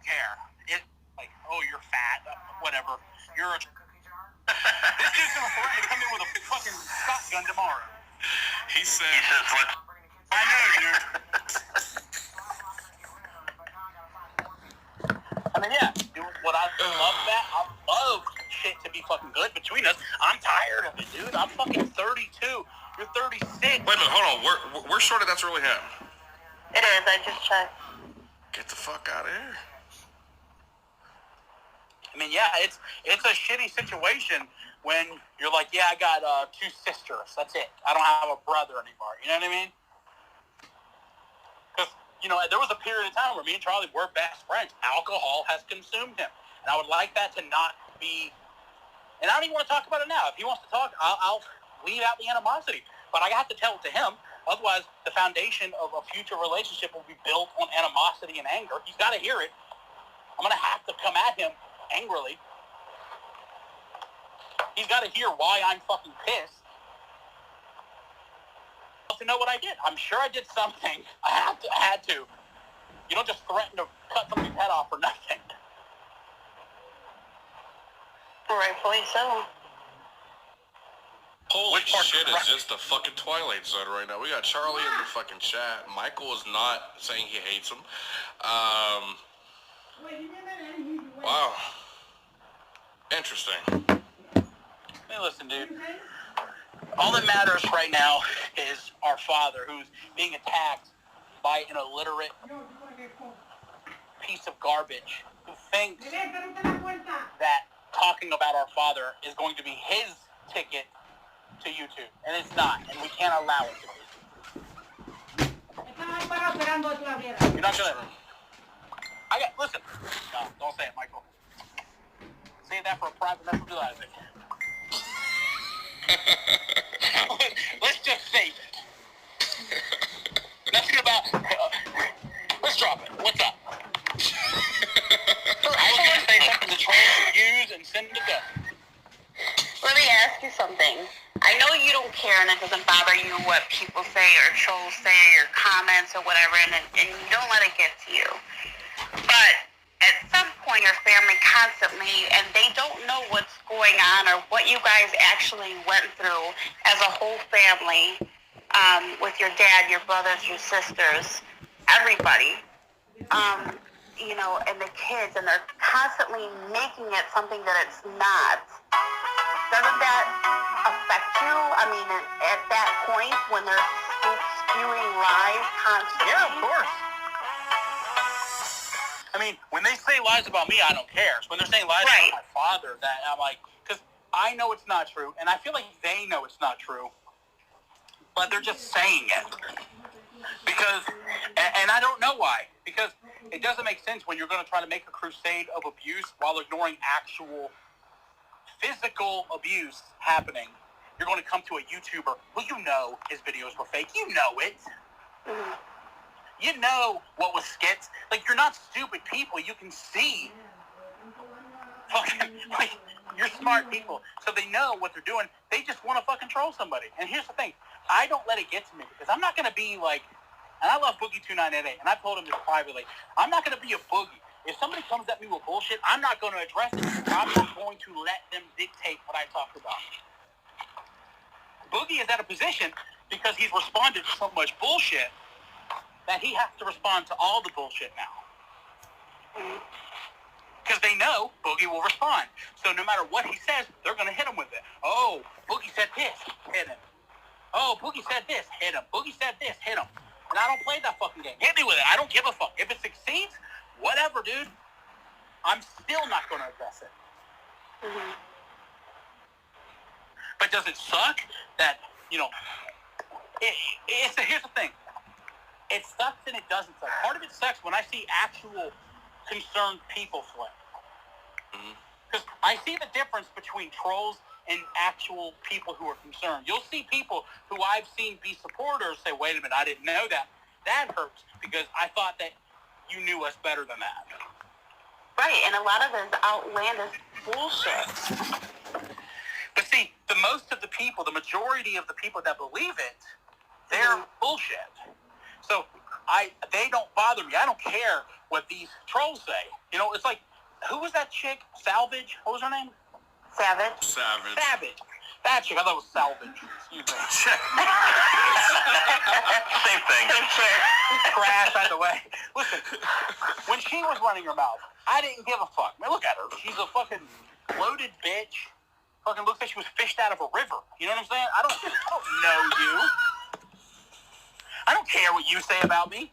care. It like, oh, you're fat, whatever. You're a... This dude's gonna threaten to come in with a fucking shotgun tomorrow. He said, I know, dude. I mean, yeah, dude, what I love that, I love shit to be fucking good between us. I'm tired of it, dude. I'm fucking 32. You're 36. Wait a minute, hold on. We're sure that's really him. It is, I just checked. Get the fuck out of here. I mean, yeah, it's a shitty situation when you're like, yeah, I got 2 sisters. That's it. I don't have a brother anymore. You know what I mean? Because, you know, there was a period of time where me and Charlie were best friends. Alcohol has consumed him. And I would like that to not be... And I don't even want to talk about it now. If he wants to talk, I'll leave out the animosity. But I have to tell it to him. Otherwise, the foundation of a future relationship will be built on animosity and anger. He's got to hear it. I'm going to have to come at him angrily. He's got to hear why I'm fucking pissed. To know what I did. I'm sure I did something. I had to. You don't just threaten to cut somebody's head off for nothing. Rightfully so. Holy shit, it's just a fucking Twilight Zone right now. We got Charlie in the fucking chat. Michael is not saying he hates him. Wow. Interesting. Hey, listen, dude. All that matters right now is our father, who's being attacked by an illiterate piece of garbage who thinks that talking about our father is going to be his ticket to YouTube, and it's not, and we can't allow it to be. You're not gonna... Listen. No, don't say it, Michael. Save that for a private message with Isaac. Let's just save it. Nothing about... let's drop it. What's up? I was going to say something to trolls use and send it to go. Let me ask you something. I know you don't care and it doesn't bother you what people say or trolls say or comments or whatever, and you don't let it get to you. But at some point your family constantly, and they don't know what's going on or what you guys actually went through as a whole family, with your dad, your brothers, your sisters, everybody, you know, and the kids, and they're constantly making it something that it's not. Doesn't that affect you? I mean, at that point when they're spewing lies constantly? Yeah, of course. I mean, when they say lies about me, I don't care. So when they're saying lies about my father, that I'm like, because I know it's not true, and I feel like they know it's not true, but they're just saying it. Because, and I don't know why, because it doesn't make sense when you're going to try to make a crusade of abuse while ignoring actual physical abuse happening. You're going to come to a YouTuber who you know his videos were fake. You know it. Mm-hmm. You know what was skits. Like, you're not stupid people. You can see. Fucking, like, you're smart people. So they know what they're doing. They just want to fucking troll somebody. And here's the thing. I don't let it get to me because I'm not going to be like, and I love Boogie2988, and I've told him this privately. I'm not going to be a boogie. If somebody comes at me with bullshit, I'm not going to address it. I'm not going to let them dictate what I talk about. Boogie is at a position because he's responded to so much bullshit that he has to respond to all the bullshit now. Because they know Boogie will respond. So no matter what he says, they're going to hit him with it. Oh, Boogie said this, hit him. Oh, Boogie said this, hit him. Boogie said this, hit him. And I don't play that fucking game. Hit me with it. I don't give a fuck. If it succeeds, whatever, dude. I'm still not going to address it. Mm-hmm. But does it suck that, you know, here's the thing. It sucks and it doesn't suck. Part of it sucks when I see actual concerned people flip. Because I see the difference between trolls and actual people who are concerned. You'll see people who I've seen be supporters say, wait a minute, I didn't know that. That hurts because I thought that you knew us better than that. Right, and a lot of it is outlandish bullshit. But see, the majority of the people that believe it, they're bullshit. So they don't bother me. I don't care what these trolls say. You know, it's like, who was that chick? Salvage? What was her name? Savage. Savage. That chick. I thought it was Salvage. Excuse me. Same thing. Crash either way. Listen, when she was running her mouth, I didn't give a fuck. Man, look at her. She's a fucking bloated bitch. Fucking looks like she was fished out of a river. You know what I'm saying? I don't know you. I don't care what you say about me.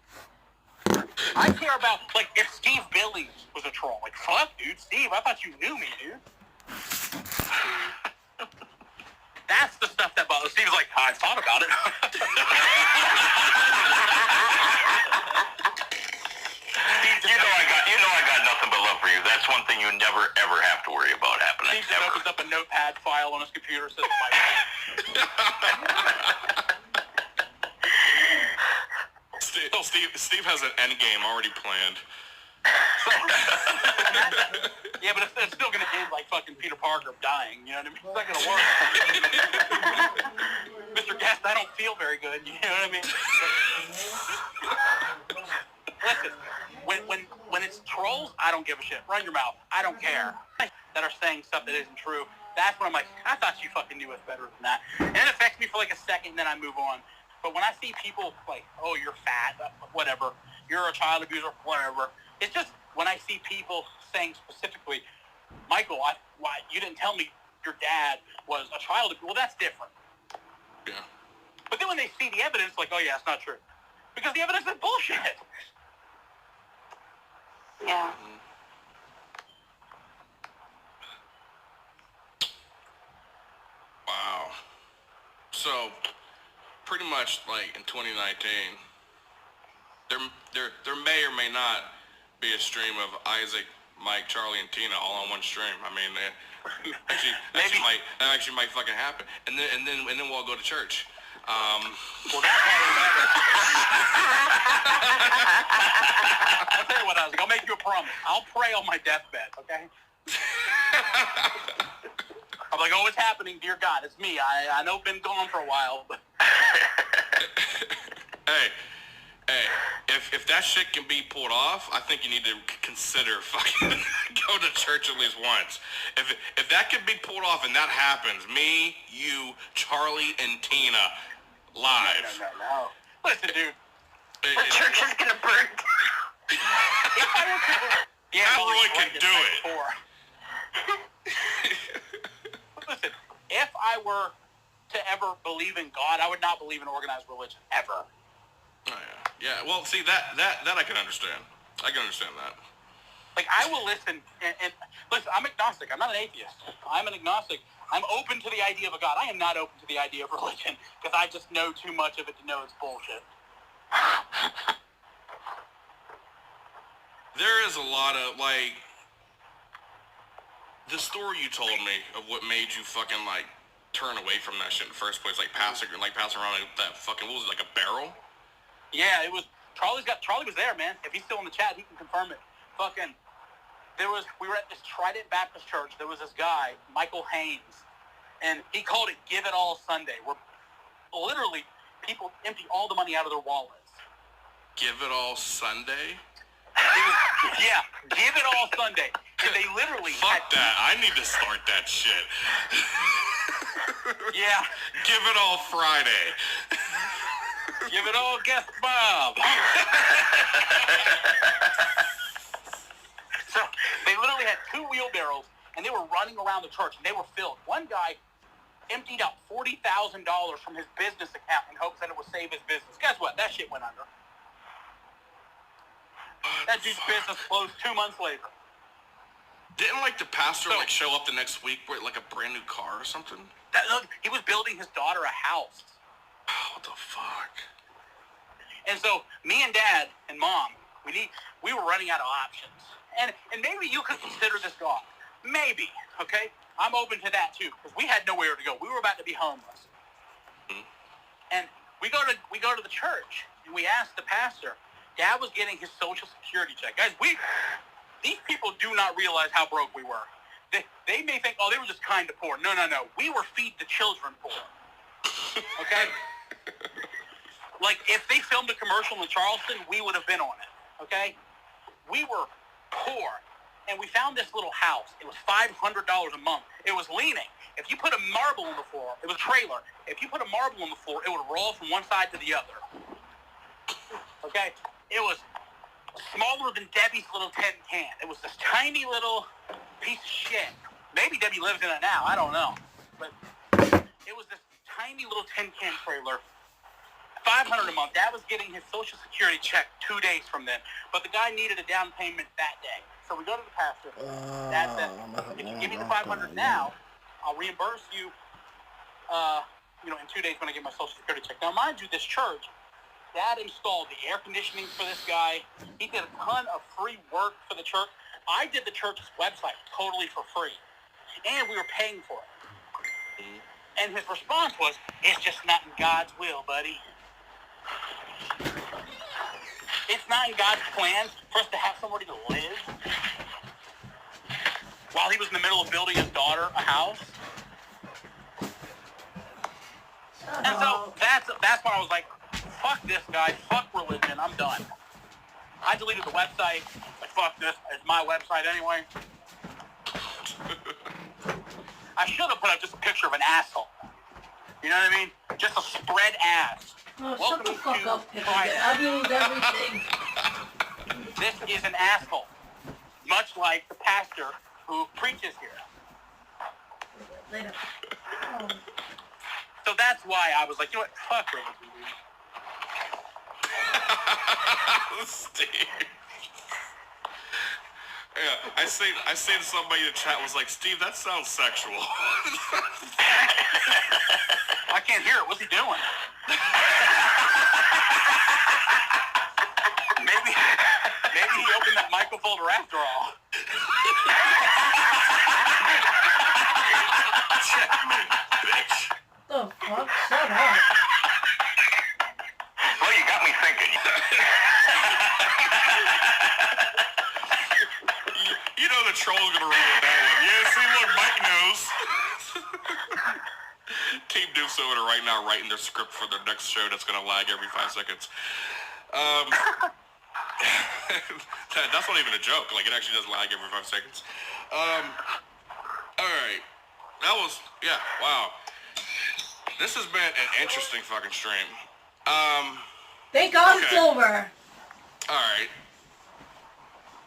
I care about, like, if Steve Billings was a troll. Like, fuck, dude. Steve, I thought you knew me, dude. That's the stuff that bothers. Steve's like, I thought about it. You know I got nothing but love for you. That's one thing you never ever have to worry about happening. Steve just opens up a notepad file on his computer, says, Steve has an end game already planned. Yeah, but it's still going to end like fucking Peter Parker dying. You know what I mean? It's not going to work. Mr. Guest, I don't feel very good. You know what I mean? Listen, when it's trolls, I don't give a shit. Run your mouth. I don't care. That are saying stuff that isn't true. That's when I'm like, I thought you fucking knew us better than that. And it affects me for like a second, and then I move on. But when I see people like, oh, you're fat, whatever, you're a child abuser, whatever, it's just when I see people saying specifically, Michael, why you didn't tell me your dad was a child abuser. Well, that's different. Yeah. But then when they see the evidence, like, oh, yeah, it's not true. Because the evidence is bullshit. Yeah. Wow. So, pretty much like in 2019, there may or may not be a stream of Isaac, Mike, Charlie, and Tina all on one stream. I mean, that actually might fucking happen. And then we'll all go to church. Well, that's I'll tell you what, Isaac. I'll make you a promise. I'll pray on my deathbed, okay? I'm like, oh, it's happening, dear God. It's me. I know I've been gone for a while, but... Hey, if that shit can be pulled off, I think you need to consider fucking go to church at least once. If that can be pulled off and that happens, me, you, Charlie, and Tina, live. No. Listen, dude. The church is gonna burn down. Roy can do it. Listen, if I were to ever believe in God, I would not believe in organized religion, ever. Oh, yeah. Well, see, that I can understand. I can understand that. Like, I will listen, and listen, I'm agnostic. I'm not an atheist. I'm an agnostic. I'm open to the idea of a God. I am not open to the idea of religion, because I just know too much of it to know it's bullshit. There is a lot of, like, the story you told me of what made you fucking, like, turn away from that shit in the first place, like passing around that fucking, what was it, like a barrel? Yeah, it was, Charlie was there, man. If he's still in the chat, he can confirm it. Fucking, we were at this Trident Baptist Church. There was this guy, Michael Haynes, and he called it Give It All Sunday, where literally people empty all the money out of their wallets. Give It All Sunday? Yeah, Give It All Sunday. And they literally Fuck that. I need to start that shit. Yeah. Give It All Friday. Give it all, guest Bob. So they literally had 2 wheelbarrows, and they were running around the church, and they were filled. One guy emptied out $40,000 from his business account in hopes that it would save his business. Guess what? That shit went under. That dude's business closed 2 months later. Didn't, like, the pastor, show up the next week with, like, a brand new car or something? He was building his daughter a house. Oh, what the fuck? And so, me and Dad and Mom, we were running out of options. And maybe you could consider this God. Maybe, okay? I'm open to that, too, because we had nowhere to go. We were about to be homeless. Mm-hmm. And we go to the church, and we asked the pastor. Dad was getting his Social Security check. Guys, these people do not realize how broke we were. They may think, oh, they were just kind of poor. No. We were feed the children poor. Okay? Like, if they filmed a commercial in Charleston, we would have been on it, okay? We were poor, and we found this little house. It was $500 a month. It was leaning. If you put a marble on the floor, it was a trailer. If you put a marble on the floor, it would roll from one side to the other. Okay? It was smaller than Debbie's little tin can. It was this tiny little piece of shit. Maybe Debbie lives in it now. I don't know. But it was this tiny little tin can trailer. $500 a month. Dad was getting his Social Security check 2 days from then. But the guy needed a down payment that day. So we go to the pastor. Dad said, if you give me the $500 now, I'll reimburse you, in 2 days when I get my Social Security check. Now, mind you, this church, Dad installed the air conditioning for this guy. He did a ton of free work for the church. I did the church's website totally for free. And we were paying for it. And his response was, it's just not in God's will, buddy. It's not in God's plans for us to have somebody to live while he was in the middle of building his daughter a house. And so that's when I was like, fuck this guy, fuck religion, I'm done. I deleted the website. Like, fuck this, it's my website anyway. I should have put up just a picture of an asshole. You know what I mean? Just a spread ass. Oh, Welcome shut the fuck to up, I lose everything. This is an asshole. Much like the pastor who preaches here. Later. Oh. So that's why I was like, you know what? Fuck religion, dude. Steve. Yeah, I say to somebody in the chat was like, Steve, that sounds sexual. I can't hear it. What's he doing? Maybe he opened that microphone after all. Checkmate, bitch. The fuck? Shut up. Well, you got me thinking. You know the troll's gonna roll with that one. Yeah, see, look, Mike knows. Team Doof's over there right now writing their script for their next show that's gonna lag every 5 seconds. That's not even a joke. Like, it actually does lag every 5 seconds. Alright. That was, yeah, wow. This has been an interesting fucking stream. Thank God it's over. Alright.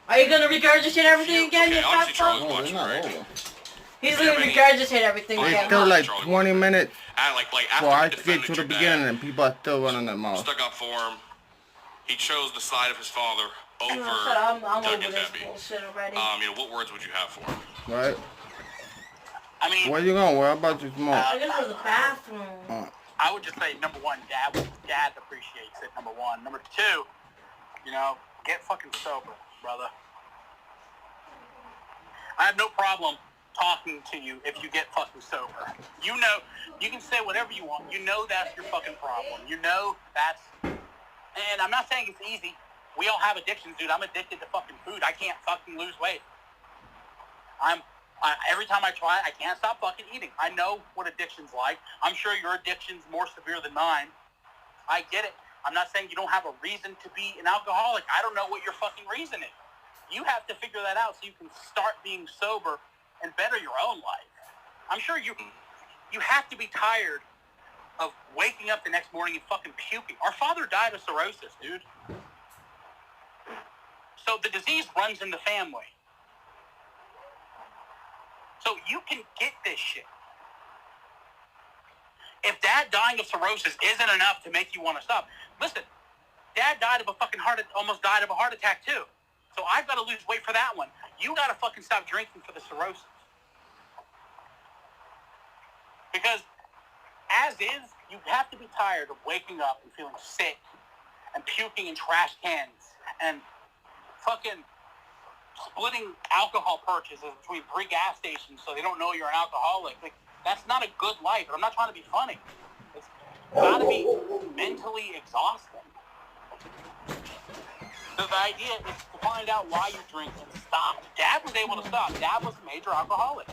Are you gonna regurgitate everything again, you fat honestly, Charles fuck? watching, right? He's gonna regurgitate everything It's again. Still like 20 minutes Like before I after get to the beginning and people are still running their mouth. stuck up for him. He chose the side of his father over Shut up, I'm Doug over and this Debbie. bullshit already. What words would you have for him? Right? I mean, Where you going? Where about you smoke? I guess it was the bathroom. I would just say, number one, Dad appreciates it, number one. Number two, get fucking sober, brother. I have no problem talking to you if you get fucking sober. You can say whatever you want. You know that's your fucking problem. You know that's... And I'm not saying it's easy. We all have addictions, dude. I'm addicted to fucking food. I can't fucking lose weight. Every time I try, I can't stop fucking eating. I know what addiction's like. I'm sure your addiction's more severe than mine. I get it. I'm not saying you don't have a reason to be an alcoholic. I don't know what your fucking reason is. You have to figure that out so you can start being sober and better your own life. I'm sure you have to be tired of waking up the next morning and fucking puking. Our father died of cirrhosis, dude. So the disease runs in the family. So you can get this shit. If Dad dying of cirrhosis isn't enough to make you want to stop, listen, Dad died of almost died of a heart attack too. So I've got to lose weight for that one. You got to fucking stop drinking for the cirrhosis. Because as is, you have to be tired of waking up and feeling sick and puking in trash cans and fucking splitting alcohol purchases between 3 gas stations so they don't know you're an alcoholic. Like, that's not a good life. I'm not trying to be funny. It's got to be mentally exhausting. So the idea is to find out why you drink and stop. Dad was able to stop. Dad was a major alcoholic.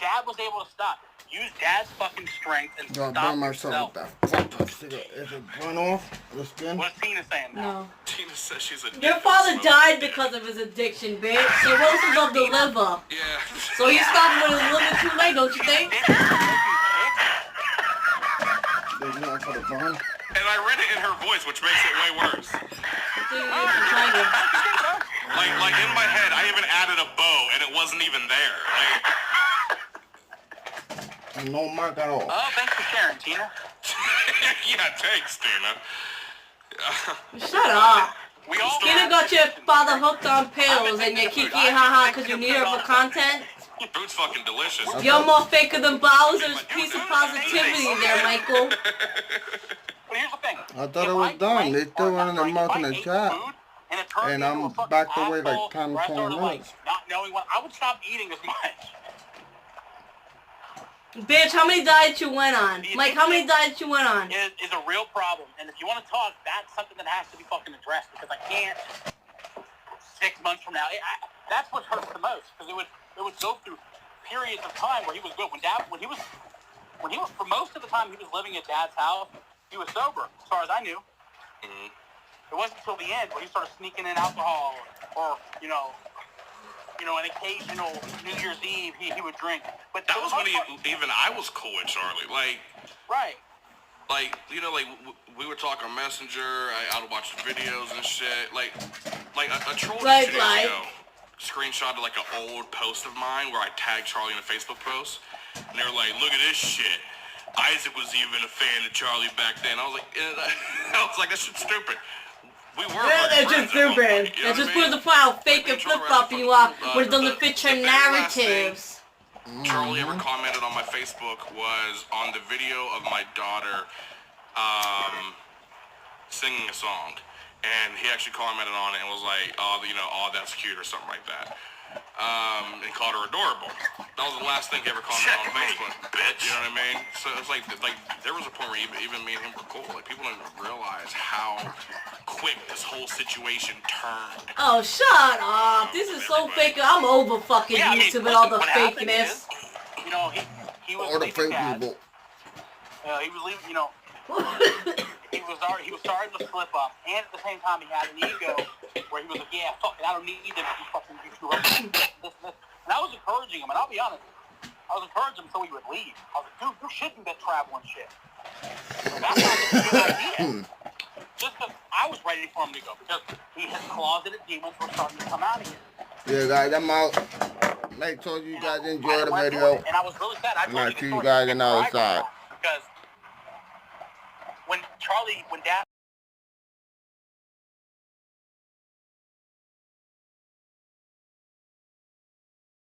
Dad was able to stop. use dad's fucking strength and Yo, I stop burn myself yourself. with that fucking cigarette. Is it burn off the skin? What's Tina saying now? No. Tina says she's addicted. Your father died because of his addiction, bitch. Cirrhosis of the liver. Yeah. So he stopped when his liver too late, don't you think? There's nothing for the burn. And I read it in her voice, which makes it way worse. Like in my head, I even added a bow, and it wasn't even there. No mark at all. Oh, thanks for sharing, Tina. Yeah, thanks, Tina. Shut up. We all Tina got your father hooked on pills and you're kiki haha because you need her for content. Food's fucking delicious. You're more faker than Bowser's piece of positivity there, Michael. But here's the thing. I thought it was done. They still running their mouth in the chat. And I'm back away like 10, 20 minutes. Not knowing what, I would stop eating as much. Bitch, how many diets you went on? Mike, how many diets you went on? Is a real problem. And if you want to talk, that's something that has to be fucking addressed because I can't 6 months from now. That's what hurts the most because it would go through periods of time where he was good. When he was for most of the time he was living at dad's house, he was sober, as far as I knew. Mm-hmm. It wasn't until the end where he started sneaking in alcohol or an occasional New Year's Eve he would drink. But that was when even I was cool with Charlie. Right. We would talk on Messenger. I would watch the videos and shit. Like a troll Right, 2 days ago screenshotted like an old post of mine where I tagged Charlie in a Facebook post, and they were like, "Look at this shit. Isaac was even a fan of Charlie back then." I was like, "That shit's stupid." We were. That's just stupid. That's just proves the point how fake and flip-flop you are when it doesn't fit your narratives. Charlie ever commented on my Facebook was on the video of my daughter singing a song, and he actually commented on it and was like, "Oh, that's cute" or something like that, and called her adorable. That was the last thing he ever commented on Facebook. Bitch. You know what I mean? So it's like there was a point where even me and him were cool. Like people don't even realize how quick this whole situation turned. Oh, shut up. This is so fake. I'm over fucking YouTube and all the fakeness. He was All the fake dad. people. He was leaving, he was starting to slip up, and at the same time he had an ego where he was like, yeah, fuck it, I don't need them to fucking this. And I was encouraging him, and I'll be honest, I was encouraging him so he would leave. I was like, dude, you shouldn't get traveling shit. That's not a good idea. Just because I was ready for him to go, because his closeted demons were starting to come out of here. Yeah, guys, I'm out. Make sure you guys enjoy the video. And I was really sad. And I'll see you guys on the other side. Because when Dad